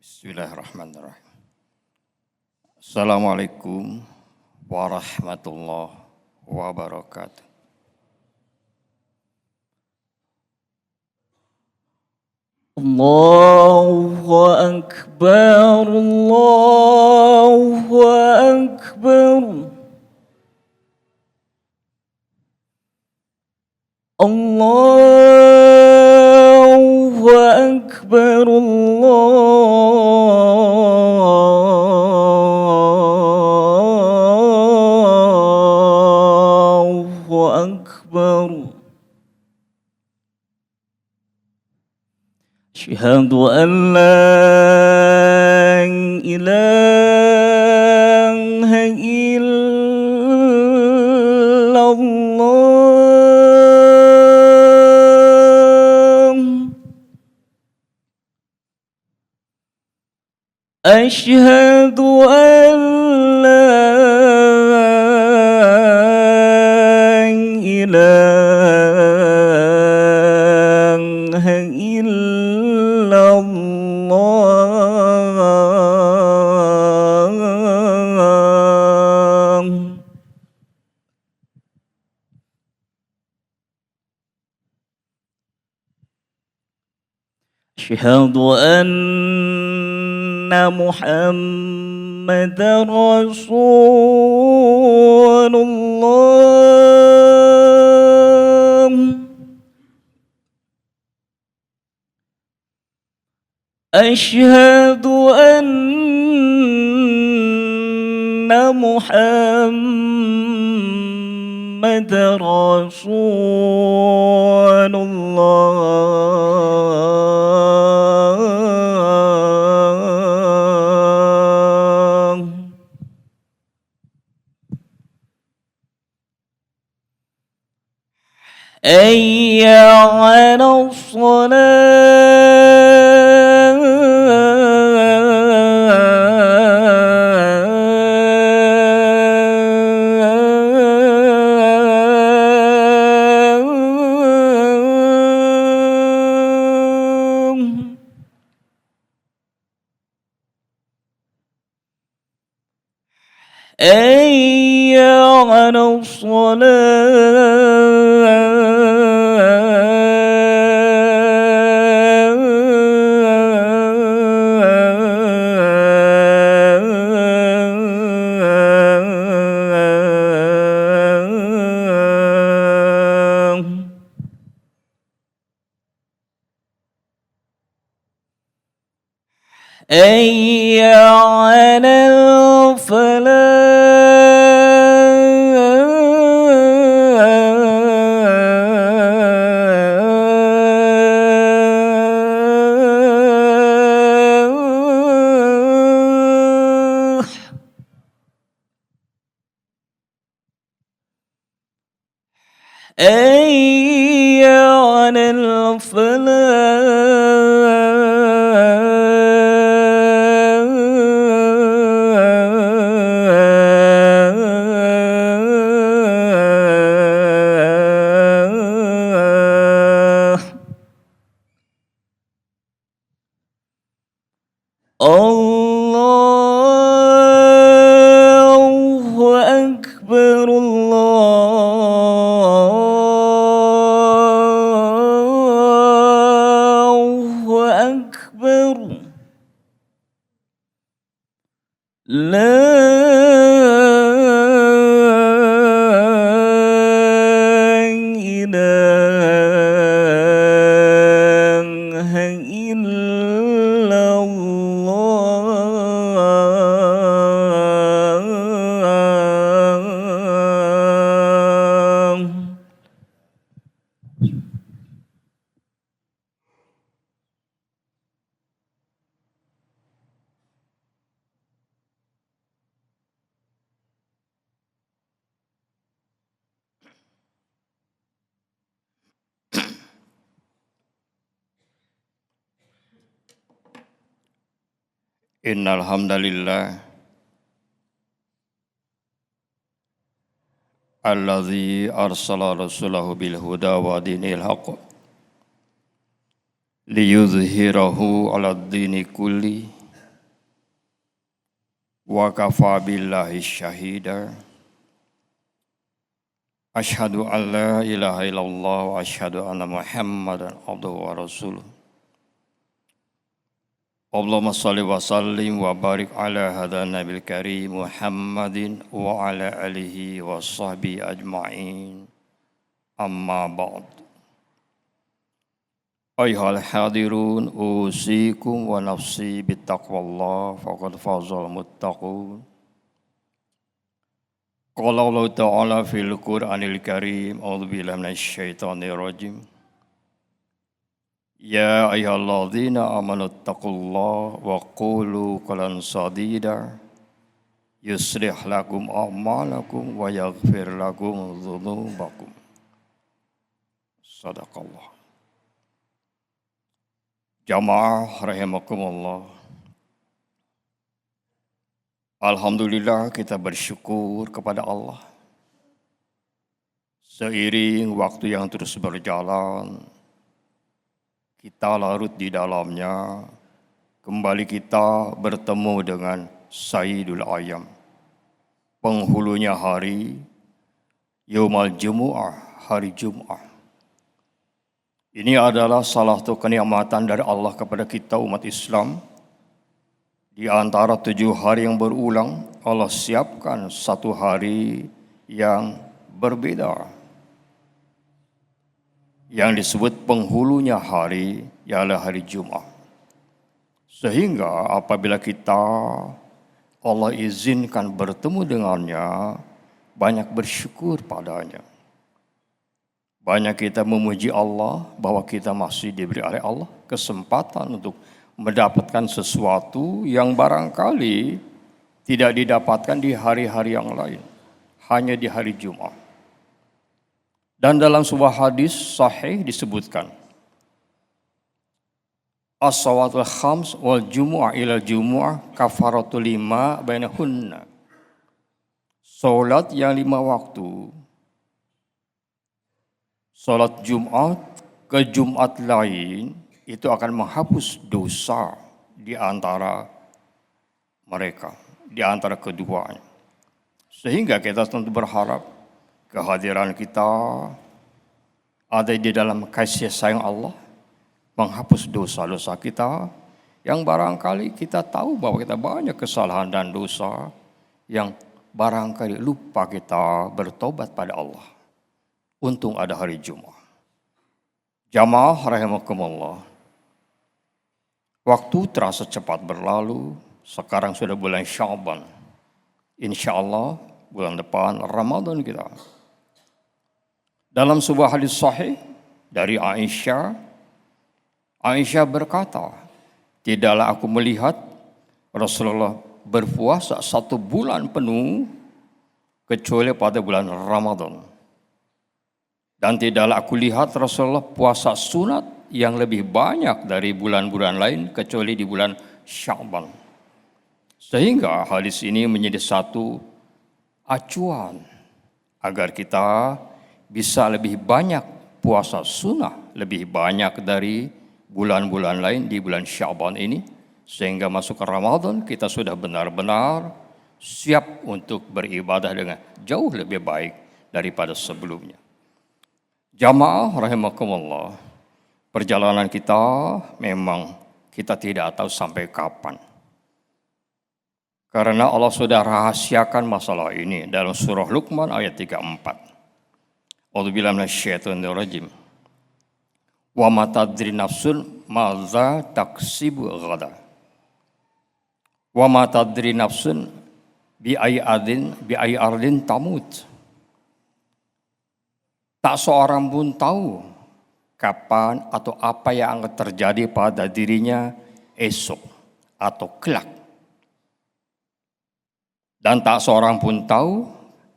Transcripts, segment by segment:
Bismillahirrahmanirrahim. Assalamualaikum warahmatullahi wabarakatuh. Allahu Akbar, Allahu Akbar. Allahu Akbar, Allahu Akbar. Asyhadu an la ilaha illallah. Asyhadu an la ilaha illallah. Asyhadu anna Muhammadar Rasulullah. Asyhadu anna Muhammadar Rasulullah. Hayya 'alas salah. Hayya 'alas salah. Hayya 'alal falah. Hayya 'alal falah. Allahu Akbar, Allahu Akbar. La ilaha illallah. Innal hamdalillah allazi arsala rasulahu bil huda wa dinil haqq liyuzhirahu 'alad dini kulli wa kafa billahi syahida. Asyhadu an la ilaha illallah wa asyhadu anna Muhammadan abduhu wa rasuluh. Allahumma shalli wa sallim wa barik ala hadha nabil karim Muhammadin wa ala alihi wa sahbihi ajma'in. Amma ba'd. Ayyuhal hadirun usikum wa nafsi bittaqwallah faqad fazal muttaqun. Qala Allah Ta'ala fil Qur'anil Karim, a'udzu billahi minasy syaithanir rajim. Ya ayyuhalladzina amanu taqullaha wa qulu qawlan sadida yuslih lakum a'malakum wa yaghfir lakum dzunubakum. Sadaqallah. Jamaah rahimakumullah. Alhamdulillah kita bersyukur kepada Allah. Seiring waktu yang terus berjalan, kita larut di dalamnya, kembali kita bertemu dengan Sayyidul Ayyam, penghulunya hari, Yaumul Jumu'ah, hari Jum'ah. Ini adalah salah satu kenikmatan dari Allah kepada kita umat Islam. Di antara 7 hari yang berulang, Allah siapkan satu hari yang berbeda. Yang disebut penghulunya hari ialah hari Jumat. Sehingga apabila kita Allah izinkan bertemu dengannya, banyak bersyukur padanya. Banyak kita memuji Allah bahwa kita masih diberi oleh Allah kesempatan untuk mendapatkan sesuatu yang barangkali tidak didapatkan di hari-hari yang lain, hanya di hari Jumat. Dan dalam sebuah hadis sahih disebutkan, as-salawatul khams wal jumu'ah ila jumu'ah kafaratul lima bainahunna. Salat yang 5 waktu, salat Jumat ke Jumat lain itu akan menghapus dosa di antara mereka, di antara keduanya. Sehingga kita tentu berharap kehadiran kita ada di dalam kasih sayang Allah, menghapus dosa-dosa kita yang barangkali kita tahu bahwa kita banyak kesalahan dan dosa yang barangkali lupa kita bertobat pada Allah. Untung ada hari Jumat. Jamaah rahimakumullah. Waktu terasa cepat berlalu. Sekarang sudah bulan Sya'ban. InsyaAllah bulan depan Ramadan kita. Dalam sebuah hadis sahih dari Aisyah berkata, tidaklah aku melihat Rasulullah berpuasa 1 bulan penuh kecuali pada bulan Ramadan. Dan tidaklah aku lihat Rasulullah puasa sunat yang lebih banyak dari bulan-bulan lain kecuali di bulan Sya'ban. Sehingga hadis ini menjadi satu acuan agar kita bisa lebih banyak puasa sunnah, lebih banyak dari bulan-bulan lain di bulan Sya'ban ini. Sehingga masuk ke Ramadan kita sudah benar-benar siap untuk beribadah dengan jauh lebih baik daripada sebelumnya. Jamaah rahimakumullah, perjalanan kita memang kita tidak tahu sampai kapan. Karena Allah sudah rahasiakan masalah ini dalam surah Luqman ayat 34. A'udzubillahi minasyaitonir rajim. Wa ma tadri nafsun madza taksibu ghadan. Wa ma tadri nafsun bi ayyi ardin tamut. Tak seorang pun tahu kapan atau apa yang akan terjadi pada dirinya esok atau kelak. Dan tak seorang pun tahu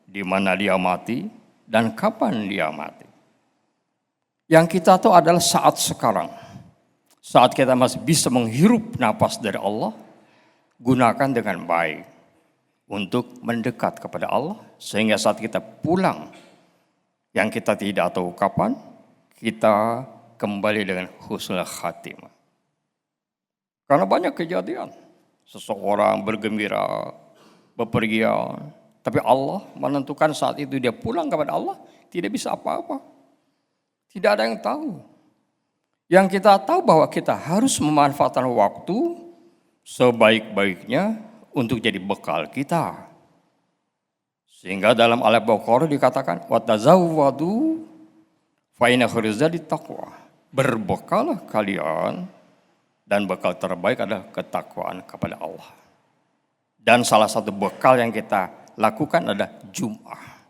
di mana dia mati dan kapan dia mati. Yang kita tahu adalah saat sekarang. Saat kita masih bisa menghirup napas dari Allah, gunakan dengan baik untuk mendekat kepada Allah. Sehingga saat kita pulang, yang kita tidak tahu kapan, kita kembali dengan husnul khatimah. Karena banyak kejadian. Seseorang bergembira bepergian. Tapi Allah menentukan saat itu dia pulang kepada Allah, tidak bisa apa-apa. Tidak ada yang tahu. Yang kita tahu bahwa kita harus memanfaatkan waktu sebaik-baiknya untuk jadi bekal kita. Sehingga dalam Al-Baqarah dikatakan watazawwadu fa inna khairaz zadi taqwa. Berbekalah kalian dan bekal terbaik adalah ketakwaan kepada Allah. Dan salah satu bekal yang kita lakukan adalah Jum'ah.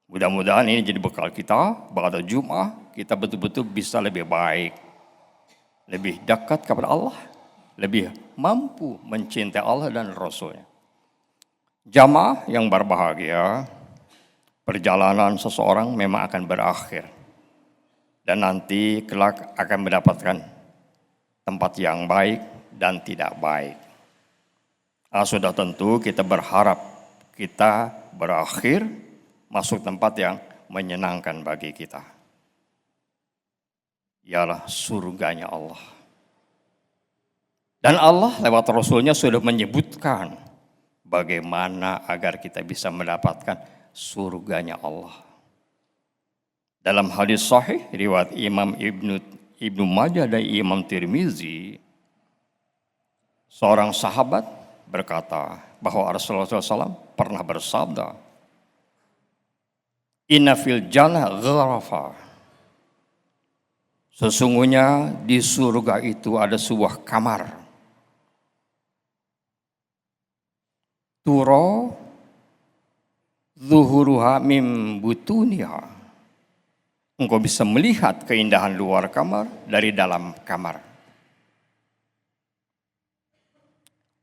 Mudah-mudahan ini jadi bekal kita, pada Jum'ah kita betul-betul bisa lebih baik, lebih dekat kepada Allah, lebih mampu mencintai Allah dan Rasulnya. Jamaah yang berbahagia, perjalanan seseorang memang akan berakhir. Dan nanti kelak akan mendapatkan tempat yang baik dan tidak baik. Sudah tentu kita berharap kita berakhir masuk tempat yang menyenangkan bagi kita. Ialah surganya Allah. Dan Allah lewat Rasulnya sudah menyebutkan bagaimana agar kita bisa mendapatkan surganya Allah. Dalam hadis sahih riwayat Imam Ibnu Majah dan Imam Tirmizi, seorang sahabat berkata bahwa Rasulullah SAW pernah bersabda, "Inna fil jannah gharafa." Sesungguhnya di surga itu ada sebuah kamar. Turo zuhuruha mim butuniha. Engkau bisa melihat keindahan luar kamar dari dalam kamar.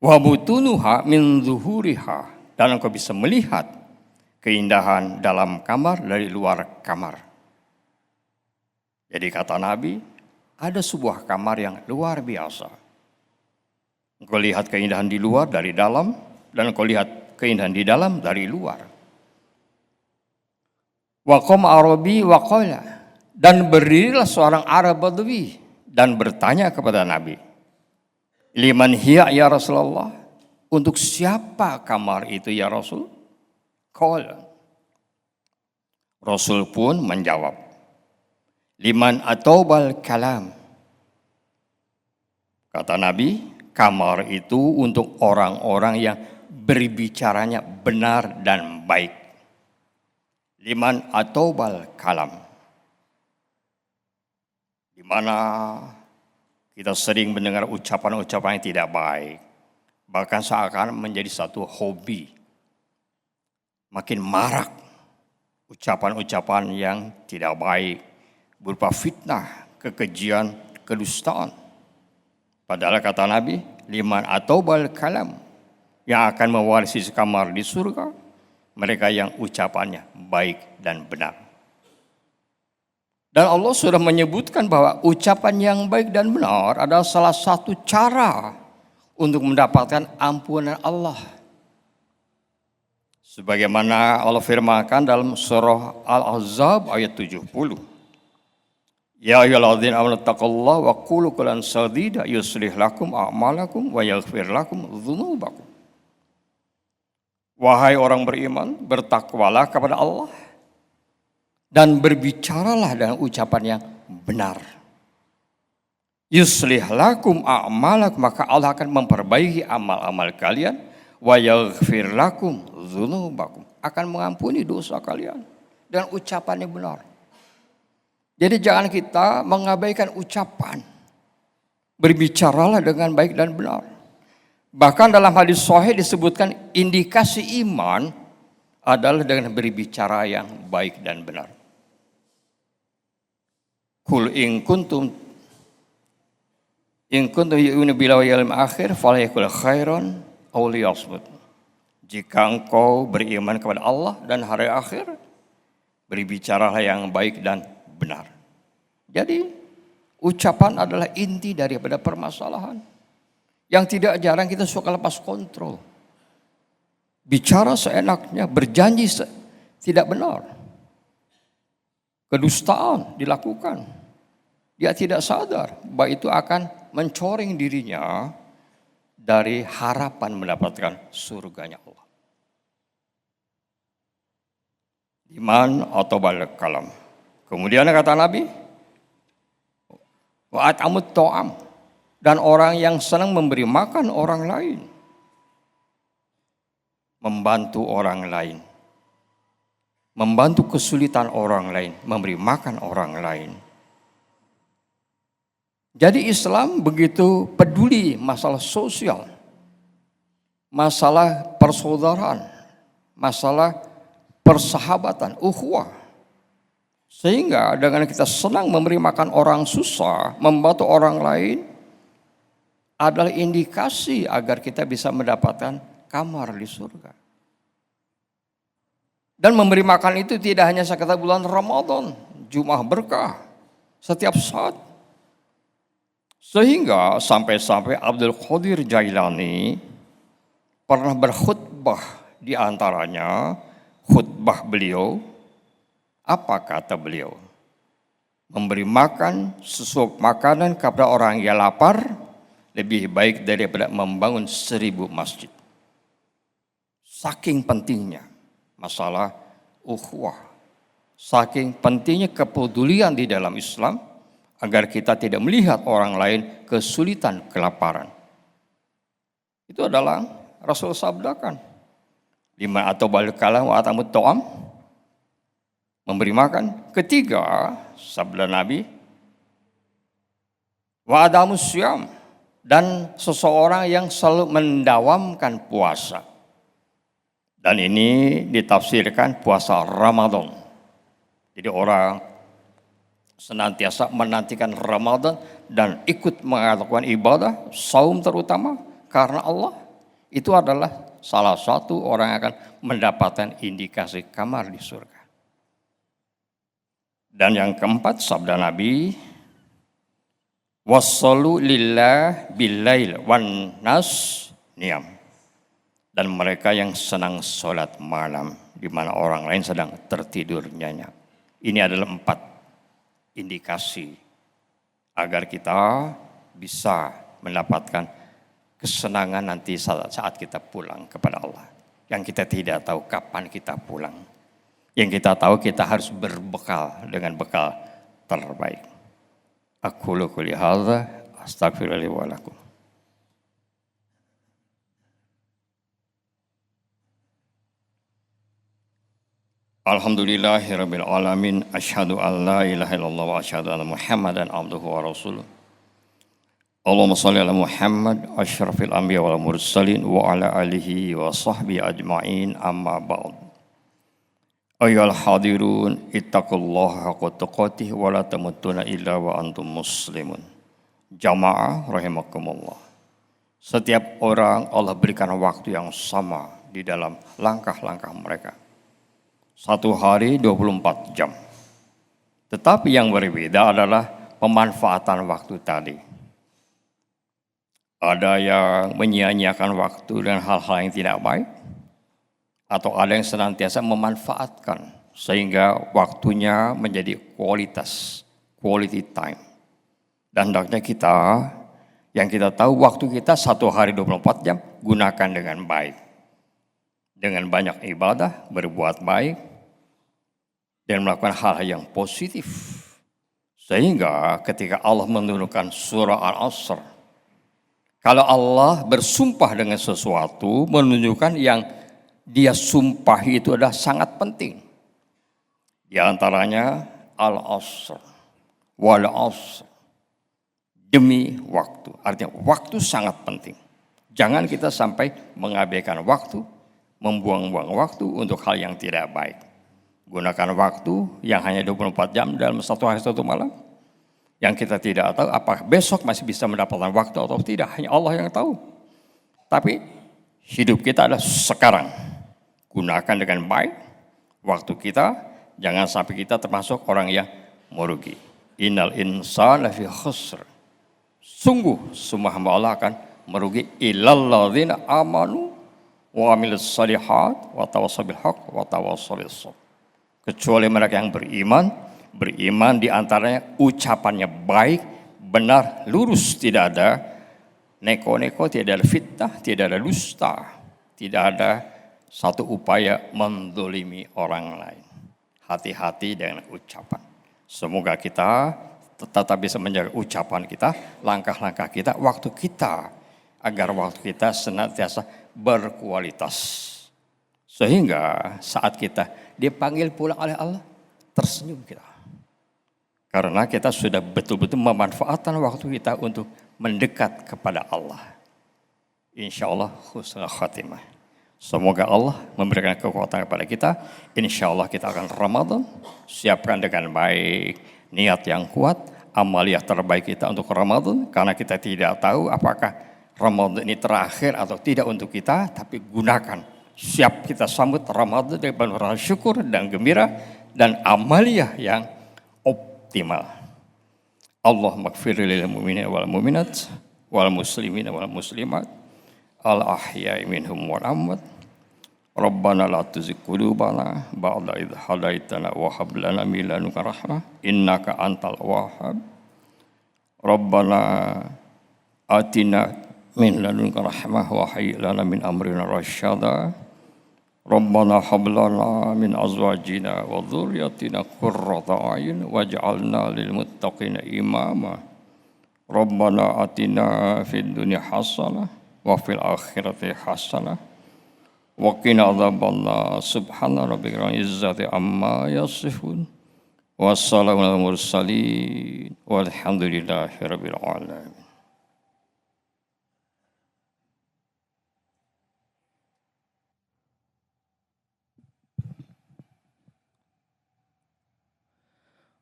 Wa butunuha min zuhuriha. Dan engkau bisa melihat keindahan dalam kamar dari luar kamar. Jadi kata Nabi, ada sebuah kamar yang luar biasa. Engkau lihat keindahan di luar dari dalam, dan engkau lihat keindahan di dalam dari luar. Wa qama Arabi wa qala, dan berdirilah seorang Arab Badui dan bertanya kepada Nabi, "Liman hiya ya Rasulullah?" Untuk siapa kamar itu ya Rasul? Qala. Rasul pun menjawab, "Liman atobal kalam." Kata Nabi, kamar itu untuk orang-orang yang berbicaranya benar dan baik. Liman atobal kalam. Di mana kita sering mendengar ucapan-ucapan yang tidak baik. Bahkan seakan menjadi satu hobi. Makin marak ucapan-ucapan yang tidak baik. Berupa fitnah, kekejian, kedustaan. Padahal kata Nabi, liman atobal kalam. Yang akan mewarisi kamar di surga, mereka yang ucapannya baik dan benar. Dan Allah sudah menyebutkan bahwa ucapan yang baik dan benar adalah salah satu cara untuk mendapatkan ampunan Allah. Sebagaimana Allah firmankan dalam surah Al-Ahzab ayat 70. Ya ayyuhalladzina amanu taqullaha wa qulu qawlan sadida yuslih lakum a'malakum wa yaghfir lakum dzunubakum. Wahai orang beriman, bertakwalah kepada Allah dan berbicaralah dengan ucapan yang benar. Yuslih lakum a'malak, maka Allah akan memperbaiki amal-amal kalian. Wa yaghfir lakum dzunubakum, akan mengampuni dosa kalian dengan ucapan yang benar. Jadi jangan kita mengabaikan ucapan. Berbicaralah dengan baik dan benar. Bahkan dalam hadis sahih disebutkan indikasi iman adalah dengan berbicara yang baik dan benar. Qul in kuntum yu'minu billahi wal yawmil akhir falyakul khairan aw liyasmut. Jika engkau beriman kepada Allah dan hari akhir, berbicaralah yang baik dan benar. Jadi ucapan adalah inti daripada permasalahan. Yang tidak jarang kita suka lepas kontrol. Bicara seenaknya, berjanji tidak benar. Kedustaan dilakukan. Dia tidak sadar bahwa itu akan mencoreng dirinya dari harapan mendapatkan surganya Allah. iman atau balik kalam. Kemudian kata Nabi, wa atamut to'am, dan orang yang senang memberi makan orang lain, membantu orang lain, membantu kesulitan orang lain, memberi makan orang lain. Jadi Islam begitu peduli masalah sosial, masalah persaudaraan, masalah persahabatan, ukhuwah. Sehingga dengan kita senang memberi makan orang susah, membantu orang lain, adalah indikasi agar kita bisa mendapatkan kamar di surga. Dan memberi makan itu tidak hanya sekedar bulan Ramadan, Jumat berkah, setiap saat. Sehingga sampai-sampai Abdul Qadir Jailani pernah berkhutbah, di antaranya khutbah beliau. Apa kata beliau? Memberi makan sesuap makanan kepada orang yang lapar lebih baik daripada membangun 1000 masjid. Saking pentingnya masalah ukhuwah, saking pentingnya kepedulian di dalam Islam agar kita tidak melihat orang lain kesulitan, kelaparan. Itu adalah Rasul sabdakan. Lima atau balik kalam wa atamut to'am, memberi makan. Ketiga, sabda Nabi, wa adamus syam, dan seseorang yang selalu mendawamkan puasa. Dan ini ditafsirkan puasa Ramadan. Jadi orang senantiasa menantikan Ramadan dan ikut melakukan ibadah, saum terutama karena Allah. Itu adalah salah satu orang yang akan mendapatkan indikasi kamar di surga. Dan yang keempat, sabda Nabi, wassalu lillah billail wan nas niyam. Dan mereka yang senang sholat malam, di mana orang lain sedang tertidur nyenyak. Ini adalah 4 indikasi agar kita bisa mendapatkan kesenangan nanti saat kita pulang kepada Allah. Yang kita tidak tahu kapan kita pulang. Yang kita tahu kita harus berbekal dengan bekal terbaik. Aqulu qouli hadza astaghfirullahi wa lakum. Alhamdulillahirabbil alamin, asyhadu an la ilaha illallah wa asyhadu anna Muhammadan abduhu wa rasuluh. Allahumma shalli ala Muhammad asyrafil anbiya wal mursalin wa ala alihi wa sahbihi ajmain, amma ba'd. Ayyuhal hadirun ittaqullaha haqqa tuqatih wa la tamutunna illa wa antum muslimun. Jamaah rahimakumullah. Setiap orang Allah berikan waktu yang sama di dalam langkah-langkah mereka. 1 hari 24 jam. Tetapi yang berbeda adalah pemanfaatan waktu tadi. Ada yang menyia-nyiakan waktu dengan hal-hal yang tidak baik, atau ada yang senantiasa memanfaatkan sehingga waktunya menjadi kualitas, quality time. Dan hendaknya kita, yang kita tahu waktu kita 1 hari 24 jam, gunakan dengan baik. Dengan banyak ibadah, berbuat baik, dan melakukan hal-hal yang positif. Sehingga ketika Allah menurunkan surah Al-Asr, kalau Allah bersumpah dengan sesuatu, menunjukkan yang dia sumpah itu adalah sangat penting. Di antaranya Al-Asr, wal-Asr, demi waktu. Artinya waktu sangat penting. Jangan kita sampai mengabaikan waktu, membuang-buang waktu untuk hal yang tidak baik. Gunakan waktu yang hanya 24 jam dalam 1 hari 1 malam. Yang kita tidak tahu apakah besok masih bisa mendapatkan waktu atau tidak. Hanya Allah yang tahu. Tapi hidup kita adalah sekarang. Gunakan dengan baik waktu kita. Jangan sampai kita termasuk orang yang merugi. Innal insana lafi khusr. Sungguh semua hamba Allah akan merugi. Illalladzina amanu wa amilus salihat wa tawassaw bil haqq wa tawassaw bis sabr. Kecuali mereka yang beriman di antaranya ucapannya baik, benar, lurus, tidak ada neko-neko, tidak ada fitnah, tidak ada dusta, tidak ada satu upaya mendolimi orang lain. hati-hati dengan ucapan. Semoga kita tetap bisa menjaga ucapan kita, langkah-langkah kita, waktu kita, agar waktu kita senantiasa berkualitas. Sehingga saat kita dipanggil pulang oleh Allah, tersenyum kita. Karena kita sudah betul-betul memanfaatkan waktu kita untuk mendekat kepada Allah. Insya Allah husnul khatimah. Semoga Allah memberikan kekuatan kepada kita. Insya Allah kita akan Ramadan. Siapkan dengan baik, niat yang kuat, amaliyah terbaik kita untuk Ramadan. Karena kita tidak tahu apakah Ramadan ini terakhir atau tidak untuk kita. Tapi gunakan, siap kita sambut Ramadan dengan penuh rasa syukur dan gembira. Dan amaliyah yang optimal. Allahumma gfir lil mu'minin wal mu'minat wal muslimin wal muslimat al ahya'i minhum wal amwat. Rabbana la tuzigh qulubana ba'da idh hadaitana wa hab lana min ladunka rahmah innaka antal wahhab. Rabbana atina min ladunka rahmah wa hayyi lana min amrina rasyada. Rabbana hab lana min azwajina wa dhurriyyatina qurrata a'yun waj'alna lil muttaqina imama. Rabbana atina fid dunya hasanah wa fil akhirati hasanah wa qina adzabannar. Subhana rabbika rabbil izzati amma yasifun wa salamun alal mursalin walhamdulillahi rabbil alamin.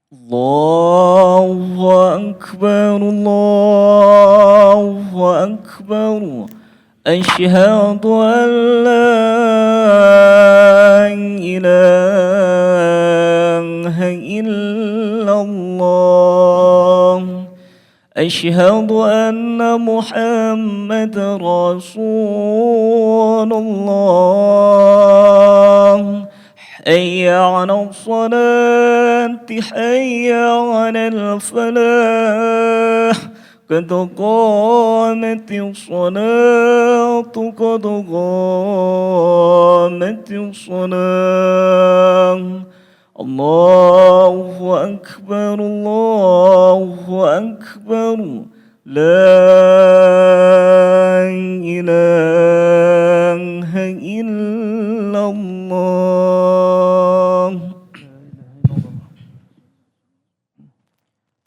الله أكبر الله أكبر أشهد أن لا إله إلا الله أشهد أن محمد رسول الله حي على الصلاة حي على الفلاح قد قامت الصلاة قد قامت الصلاة الله أكبر الله أكبر لا إله إلا الله.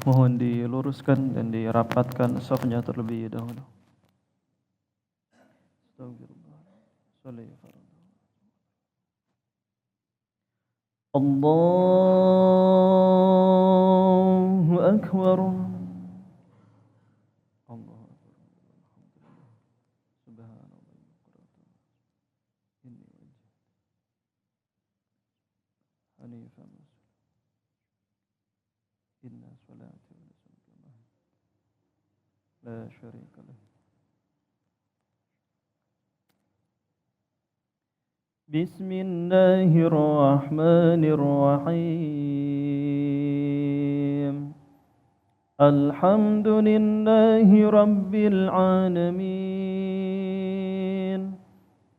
Mohon diluruskan dan dirapatkan safnya terlebih dahulu. Allahu Akbar. Allahu Akbar. Subhanallah. Inni Hanifan. Inna salati wa nusuki la syarika lahu. Bismillahirrahmanirrahim. Alhamdulillahi rabbil alamin.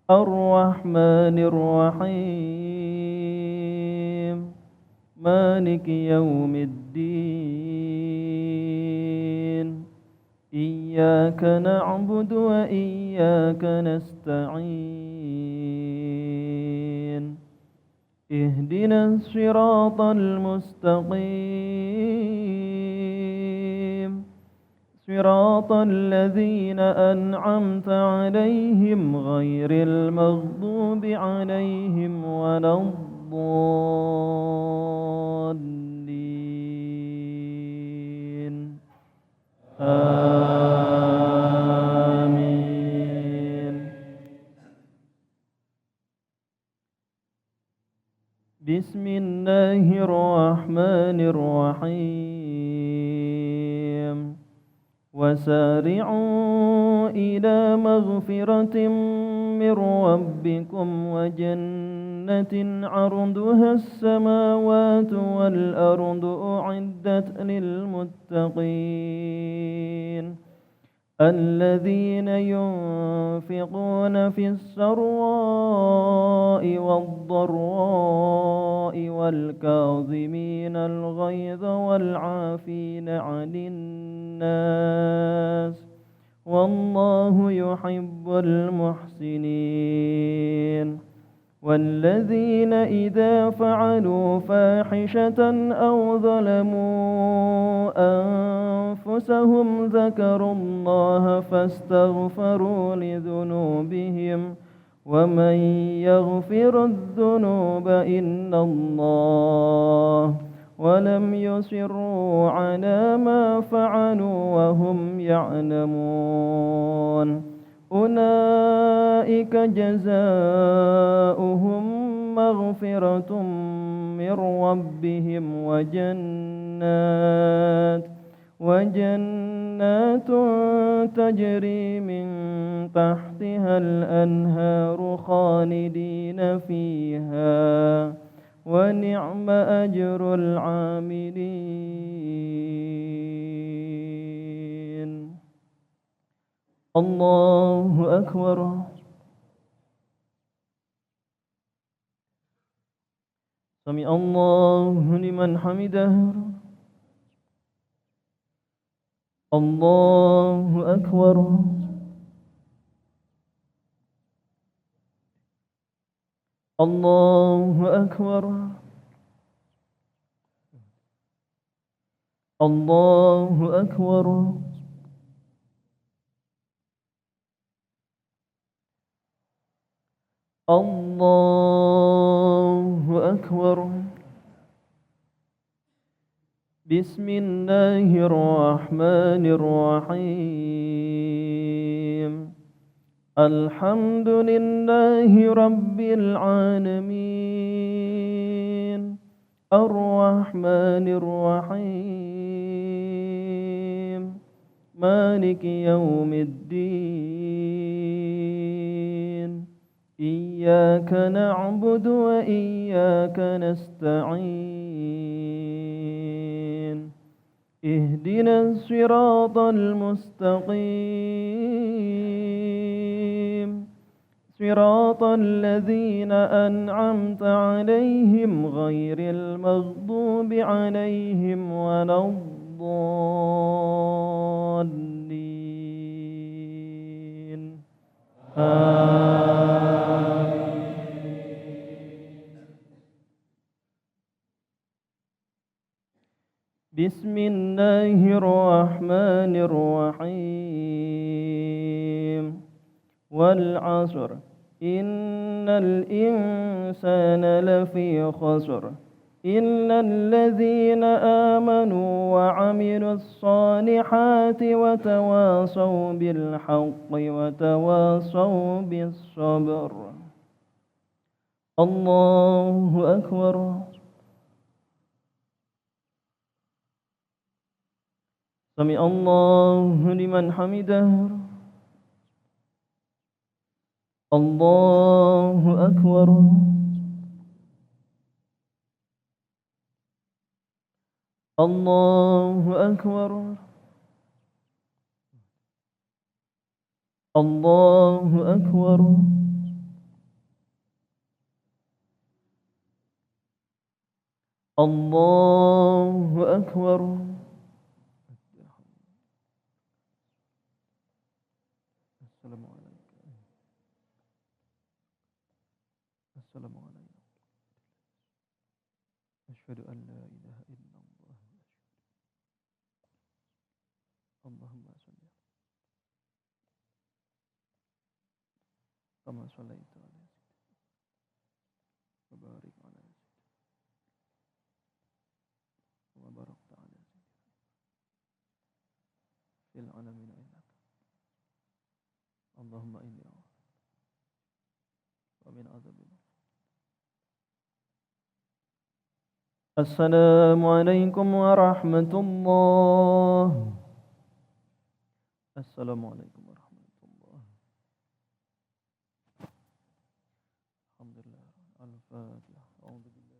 Ar-Rahmanir Rahim. Maliki yaumiddin. Iyyaka na'budu wa iyyaka nasta'in. Ihdinas siratal mustaqim. Siratal ladzina an'amta 'alaihim ghairil maghdubi 'alaihim waladdallin. Amin. Bismillahirrahmanirrahim. Wasari'u ila maghfiratin min rabbikum wa jannatin 'arduha as-samawati wal ardu u'iddat lil muttaqin. الذين ينفقون في السراء والضراء والكاظمين الغيظ والعافين عن الناس والله يحب المحسنين والذين إذا فعلوا فاحشة أو ظلموا أنفسهم ذكروا الله فاستغفروا لذنوبهم ومن يغفر الذنوب إلا الله ولم يصروا على ما فعلوا وهم يعلمون أولئك جزاؤهم مغفرة من ربهم وجنات تجري من تحتها الأنهار خالدين فيها ونعم أجر العاملين. الله أكبر. سمع الله لمن حمده. الله أكبر. الله أكبر. الله أكبر. الله أكبر. بسم الله الرحمن الرحيم. الحمد لله رب العالمين الرحمن الرحيم مالك يوم الدين إياك نعبد وإياك نستعين اهدنا الصراط المستقيم صراط الذين أنعمت عليهم غير المغضوب عليهم ولا الضالين بسم الله الرحمن الرحيم والعصر إن الإنسان لفي خسر إلا الذين آمنوا وعملوا الصالحات وتواصوا بالحق وتواصوا بالصبر. الله أكبر. سمع الله لمن حمده. الله أكبر. الله أكبر. الله أكبر. الله أكبر. السلام عليكم. السلام عليكم. أشهد أن لا إله إلا الله. اللهم صل كما صليت على وبارك على وباركت على في العالمين إنك اللهم إني أعوذ ومن عذاب النار. السلام عليكم ورحمة الله. السلام عليكم ورحمة الله. الحمد لله. الفاتحة. أعوذ بالله.